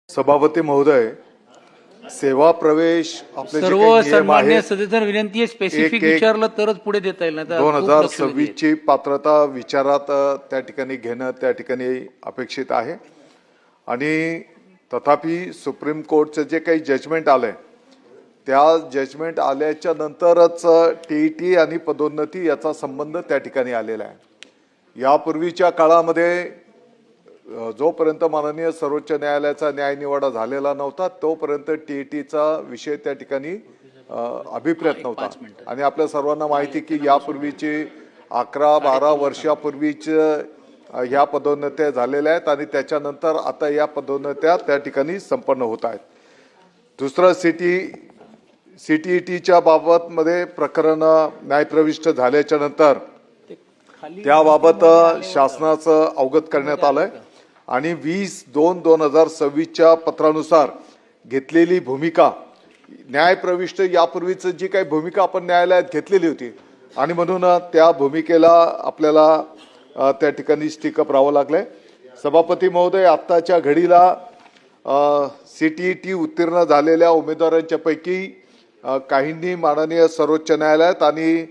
सभापती महोदय, सेवा प्रवेश आपले जे सर्व काही नियम सन्मान्य आहेत सदस्यांना विनंती आहे, स्पेसिफिक एक- विचारलं तरच पुढे देता येईल, नाही तर खूप लक्षवेधी 2026 आहे. ची पात्रता विचारात त्या ठिकाणी घेणं त्या ठिकाणी अपेक्षित आहे. आणि तथापि सुप्रीम कोर्टचं जे काही जजमेंट आलंय त्या जजमेंट आल्याच्या नंतरच टीईटी आणि पदोन्नती याचा संबंध त्या ठिकाणी आलेला आहे. यापूर्वीच्या काळामध्ये जोपर्यंत माननीय सर्वोच्च न्यायालयाचा न्यायनिवाडा झालेला नव्हता तोपर्यंत टीईटीचा विषय त्या ठिकाणी अभिप्रेत नव्हता. आणि आपल्या सर्वांना माहिती की यापूर्वीची 11-12 वर्षापूर्वीच ह्या पदोन्नत्या झालेल्या आहेत आणि त्याच्यानंतर आता या पदोन्नत्या त्या ठिकाणी संपन्न होत आहेत. दुसरं सीटीईटीच्या बाबत मध्ये प्रकरण न्यायप्रविष्ट झाल्याच्या नंतर त्याबाबत शासनाचं अवगत करण्यात आलंय आणि 20/2/2026च्या पत्रानुसार घेतलेली भूमिका न्यायप्रविष्ट यापूर्वीच जी काही भूमिका आपण न्यायालयात घेतलेली होती आणि म्हणून त्या भूमिकेला आपल्याला त्या ठिकाणी स्टिकअप राहावं लागलंय. सभापती महोदय, आत्ताच्या घडीला सीटीईटी उत्तीर्ण झालेल्या उमेदवारांच्या पैकी काहींनी माननीय सर्वोच्च न्यायालयात आणि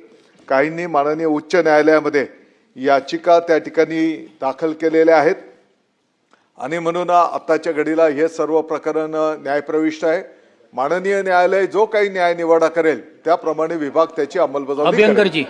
काहींनी माननीय उच्च न्यायालयामध्ये याचिका त्या ठिकाणी दाखल केलेल्या आहेत आणि म्हणून आताच्या घडीला हे सर्व प्रकरण न्यायप्रविष्ट आहे. माननीय न्यायालय जो काही न्याय निवाडा करेल त्याप्रमाणे विभाग त्याची अंमलबजावणी करेल. अभ्यंकरजी